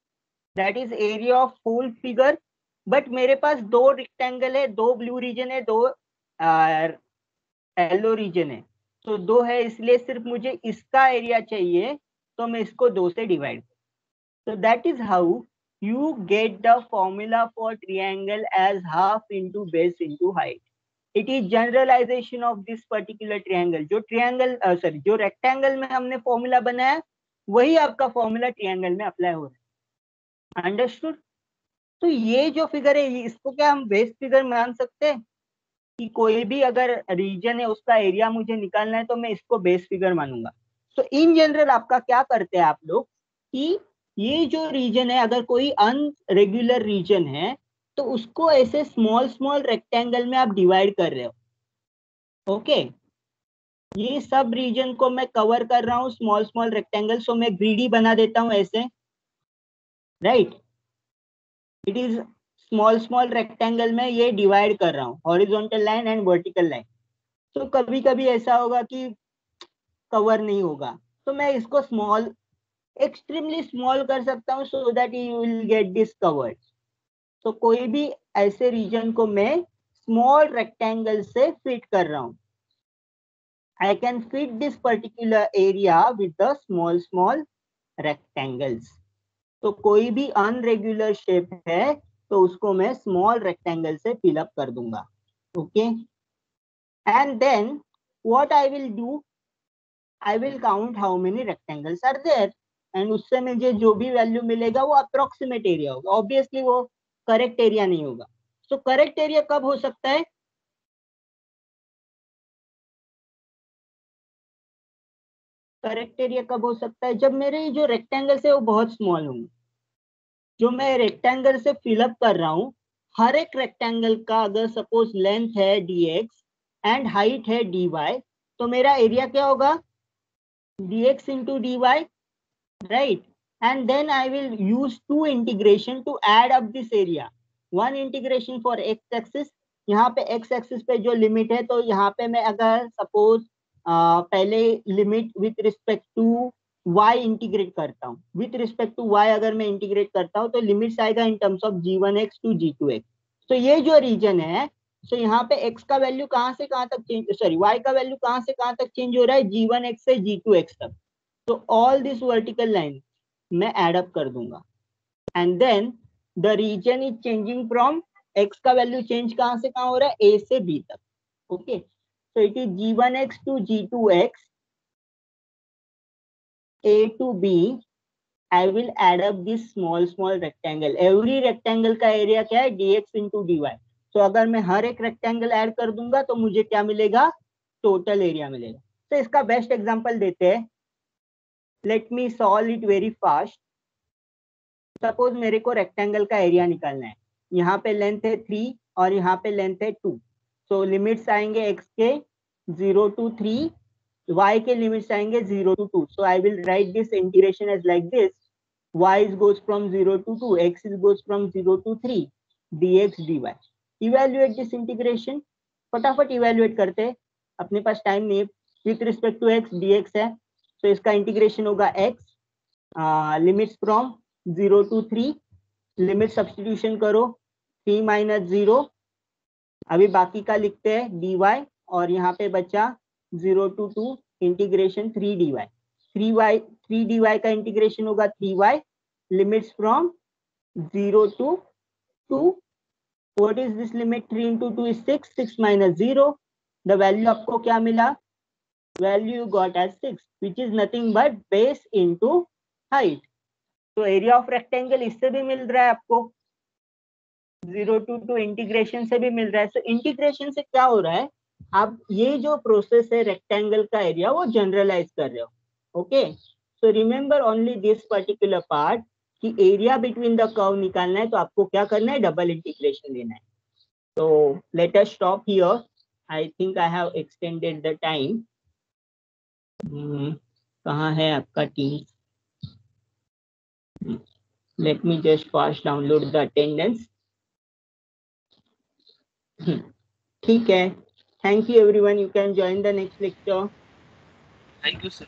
that is area of whole figure. But मेरे पास दो रेक्टेंगल है, दो ब्लू रीजन है, दो येलो रीजन है, तो दो है, इसलिए सिर्फ मुझे इसका एरिया चाहिए, तो मैं इसको दो से divide. So that is how you get the formula for triangle as half into base into height. It is generalization of this particular triangle. जो triangle जो rectangle में हमने formula बनाया, वही आपका formula triangle में apply हो रहा है। Understood? तो ये जो फिगर है, इसको क्या हम बेस फिगर मान सकते हैं कि कोई भी अगर रीजन है उसका एरिया मुझे निकालना है तो मैं इसको बेस फिगर मानूंगा। तो इन जनरल आपका क्या करते हैं आप लोग कि ये जो रीजन है, अगर कोई अनरेगुलर रीजन है तो उसको ऐसे स्मॉल स्मॉल रेक्टेंगल में आप डिवाइड कर रहे हो। ओके, ये सब रीजन को मैं कवर कर रहा हूँ स्मॉल स्मॉल रेक्टेंगल, सो मैं ग्रीडी बना देता हूँ ऐसे। Right? It is small rectangle में ये डिवाइड कर रहा हूँ, horizontal line and vertical line. तो कभी कभी ऐसा होगा कि कवर नहीं होगा, तो मैं इसको स्मॉल, एक्सट्रीमली स्मॉल कर सकता हूँ so that you will get this covered. तो कोई भी ऐसे रीजन को मैं स्मॉल रेक्टेंगल से फिट कर रहा हूँ। I can fit this particular area with the small rectangles. तो कोई भी अनरेगुलर शेप है तो उसको मैं स्मॉल रेक्टेंगल से फिल अप कर दूंगा। Okay, and then what I will do, I will count how many rectangles are there, and उससे मुझे जो भी वैल्यू मिलेगा वो अप्रोक्सीमेट एरिया होगा। ऑब्वियसली वो करेक्ट एरिया नहीं होगा। तो करेक्ट एरिया कब हो सकता है? करेक्ट एरिया कब हो सकता है? जब मेरे जो रेक्टेंगल्स है वो बहुत स्मॉल होंगे। जो मैं रेक्टेंगल से फिलअप कर रहा हूँ, हर एक रेक्टेंगल का अगर सपोज लेंथ है dx एंड हाइट है dy, तो मेरा एरिया क्या होगा? dx into dy, right? And then I will use two integration to add up this area. One integration for x axis, यहाँ पे x axis पे जो लिमिट है, तो यहाँ पे मैं अगर सपोज पहले limit with respect to y integrate करता हूँ, विथ रिस्पेक्ट टू y अगर मैं इंटीग्रेट करता हूँ तो लिमिट्स आएगा इन terms of g1x to g2x। तो ये जो रीजन है, तो यहाँ पे x का वैल्यू कहाँ से कहाँ तक चेंज, सॉरी y का वैल्यू कहाँ से कहाँ तक चेंज हो रहा है? g1x से g2x तक। तो ऑल दिस वर्टिकल लाइन मैं एड अप कर दूंगा, and then the region is changing from, x का वैल्यू चेंज कहाँ से कहाँ हो रहा है? a से b तक। Okay, so it is g1x to g2x, a to b. I will add up this small rectangle. Every rectangle का एरिया क्या है? dx into dy. तो अगर मैं हर एक रेक्टेंगल ऐड कर दूंगा तो मुझे क्या मिलेगा? टोटल एरिया मिलेगा। तो इसका बेस्ट एग्जांपल देते हैं। Let me solve it very fast. Suppose मेरे को रेक्टेंगल का एरिया निकालना है। यहाँ पे लेंथ है 3 और यहाँ पे लेंथ है 2। तो लिमिट्स आएंगे x के 0 to 3, y के लिमिट्स आएंगे 0 to 2. So I will write this integration as like this: y goes from 0 to 2, x goes from 0 to 3, dx dy. Evaluate this integration. फटाफट इवेल्युएट करते हैं, अपने पास टाइम नहीं है। With respect to x dx है, तो इसका इंटीग्रेशन होगा x, limits from 0 to 3, limit substitution करो 3 minus 0, अभी बाकी का लिखते हैं dy, और यहाँ पे बचा 0 to 2 इंटीग्रेशन 3 dy। 3 dy का इंटीग्रेशन होगा 3y, limits from 0 to 2। What is this limit? 3 into 2 is 6, 6 minus 0, the value आपको क्या मिला? Value got as 6, which is nothing but base into height. तो एरिया ऑफ रेक्टेंगल इससे भी मिल रहा है आपको, 0 to 2 इंटीग्रेशन से भी मिल रहा है। तो इंटीग्रेशन से क्या हो रहा है? आप ये जो प्रोसेस है रेक्टेंगल का एरिया वो जनरलाइज कर रहे हो। Okay, so remember only this particular part कि एरिया बिटवीन द कर्व निकालना है तो आपको क्या करना है? डबल इंटीग्रेशन लेना है। तो let us stop here, I think I have extended the time. कहाँ है आपका team? Let me just fast download the attendance. ठीक है, thank you everyone, you can join the next lecture. Thank you, sir.